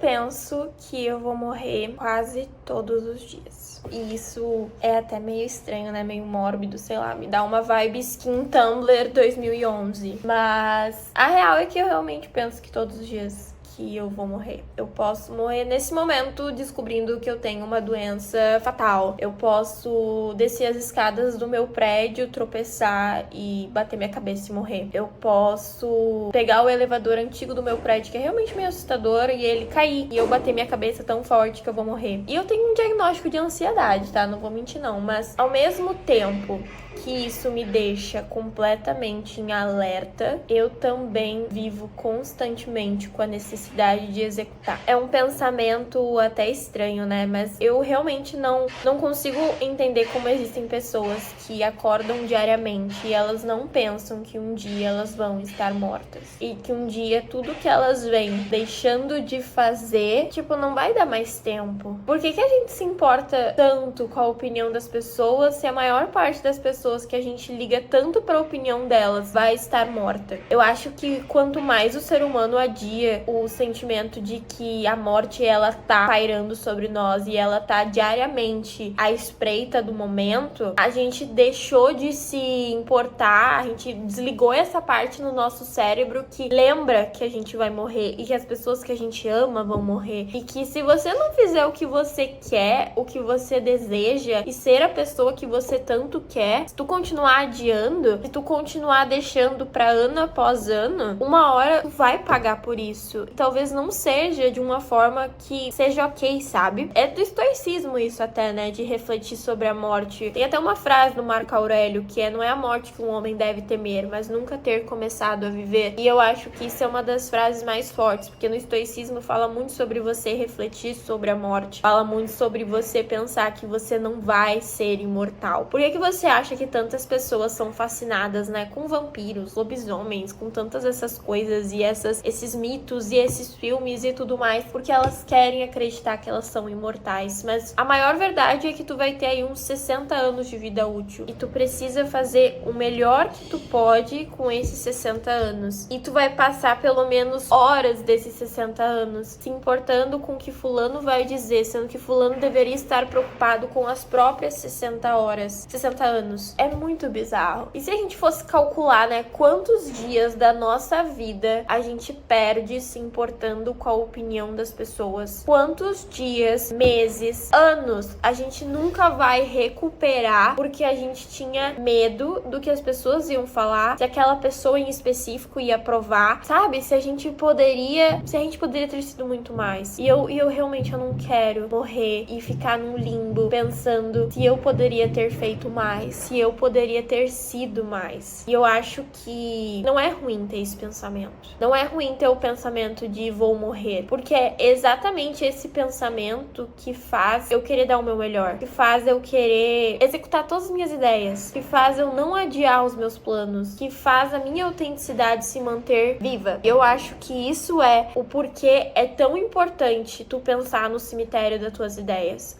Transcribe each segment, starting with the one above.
penso que eu vou morrer quase todos os dias. E isso é até meio estranho, né? Meio mórbido, sei lá. Me dá uma vibe Skin Tumblr 2011. Mas a real é que eu realmente penso que todos os dias que eu vou morrer. Eu posso morrer nesse momento descobrindo que eu tenho uma doença fatal. Eu posso descer as escadas do meu prédio, tropeçar e bater minha cabeça e morrer. Eu posso pegar o elevador antigo do meu prédio, que é realmente meio assustador, e ele cair e eu bater minha cabeça tão forte que eu vou morrer. E eu tenho um diagnóstico de ansiedade, tá? Não vou mentir não, mas ao mesmo tempo que isso me deixa completamente em alerta, eu também vivo constantemente com a necessidade de executar. É um pensamento até estranho, né? Mas eu realmente não consigo entender como existem pessoas que acordam diariamente e elas não pensam que um dia elas vão estar mortas. E que um dia tudo que elas vêm deixando de fazer, tipo, não vai dar mais tempo. Por que a gente se importa tanto com a opinião das pessoas se a maior parte das pessoas que a gente liga tanto pra opinião delas vai estar morta? Eu acho que quanto mais o ser humano adia o sentimento de que a morte ela tá pairando sobre nós e ela tá diariamente à espreita do momento, a gente deixou de se importar, a gente desligou essa parte no nosso cérebro que lembra que a gente vai morrer e que as pessoas que a gente ama vão morrer, e que se você não fizer o que você quer, o que você deseja e ser a pessoa que você tanto quer, se tu continuar adiando, se tu continuar deixando pra ano após ano, uma hora tu vai pagar por isso. E talvez não seja de uma forma que seja ok, sabe? É do estoicismo isso até, né? De refletir sobre a morte. Tem até uma frase do Marco Aurélio que é: não é a morte que um homem deve temer, mas nunca ter começado a viver. E eu acho que isso é uma das frases mais fortes, porque no estoicismo fala muito sobre você refletir sobre a morte. Fala muito sobre você pensar que você não vai ser imortal. Por que você acha que tantas pessoas são fascinadas, né, com vampiros, lobisomens, com tantas essas coisas e esses mitos e esses filmes e tudo mais? Porque elas querem acreditar que elas são imortais. Mas a maior verdade é que tu vai ter aí uns 60 anos de vida útil e tu precisa fazer o melhor que tu pode com esses 60 anos. E tu vai passar pelo menos horas desses 60 anos se importando com o que fulano vai dizer, sendo que fulano deveria estar preocupado com as próprias 60 anos. É muito bizarro. E se a gente fosse calcular, né, quantos dias da nossa vida a gente perde se importando com a opinião das pessoas? Quantos dias, meses, anos a gente nunca vai recuperar porque a gente tinha medo do que as pessoas iam falar, se aquela pessoa em específico ia aprovar, sabe? Se a gente poderia ter sido muito mais. E eu realmente não quero morrer e ficar num limbo pensando se eu poderia ter feito mais, se eu poderia ter sido mais. E eu acho que não é ruim ter esse pensamento. Não é ruim ter o pensamento de vou morrer, porque é exatamente esse pensamento que faz eu querer dar o meu melhor, que faz eu querer executar todas as minhas ideias, que faz eu não adiar os meus planos, que faz a minha autenticidade se manter viva. Eu acho que isso é o porquê é tão importante tu pensar no cemitério das tuas ideias.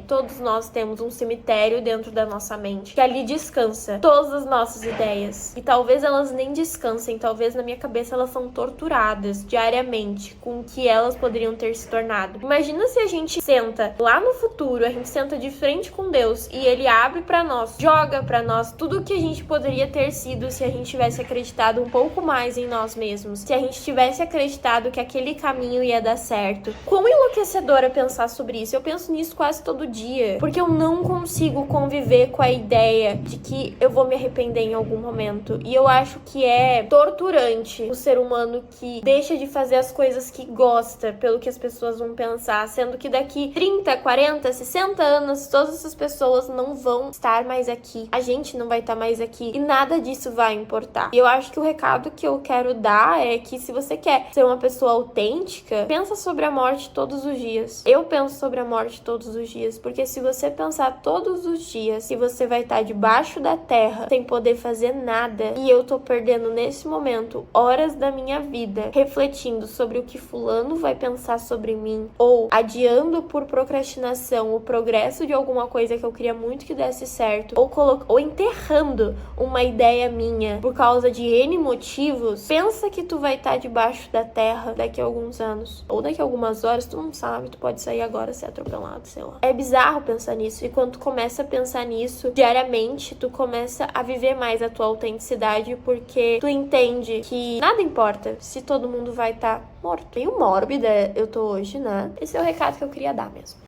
Todos nós temos um cemitério dentro da nossa mente, que ali descansa todas as nossas ideias. E talvez elas nem descansem, talvez na minha cabeça elas são torturadas diariamente com o que elas poderiam ter se tornado. Imagina se a gente senta lá no futuro, a gente senta de frente com Deus e ele abre pra nós, joga pra nós tudo o que a gente poderia ter sido se a gente tivesse acreditado um pouco mais em nós mesmos, se a gente tivesse acreditado que aquele caminho ia dar certo. Quão enlouquecedor é pensar sobre isso. Eu penso nisso quase todo dia, porque eu não consigo conviver com a ideia de que eu vou me arrepender em algum momento. E eu acho que é torturante o ser humano que deixa de fazer as coisas que gosta pelo que as pessoas vão pensar, sendo que daqui 30, 40, 60 anos todas essas pessoas não vão estar mais aqui, a gente não vai estar mais aqui e nada disso vai importar. E eu acho que o recado que eu quero dar é que se você quer ser uma pessoa autêntica, pensa sobre a morte todos os dias. Eu penso sobre a morte todos os dias, porque se você pensar todos os dias que você vai estar debaixo da terra sem poder fazer nada, e eu tô perdendo nesse momento horas da minha vida refletindo refletindo sobre o que fulano vai pensar sobre mim, ou adiando por procrastinação o progresso de alguma coisa que eu queria muito que desse certo, ou enterrando uma ideia minha por causa de N motivos, pensa que tu vai estar debaixo da terra daqui a alguns anos, ou daqui a algumas horas, tu não sabe, tu pode sair agora ser atropelado, sei lá. É bizarro pensar nisso, e quando tu começa a pensar nisso diariamente, tu começa a viver mais a tua autenticidade, porque tu entende que nada importa se todo mundo vai estar morto. Meio mórbida eu tô hoje, né? Esse é o recado que eu queria dar mesmo.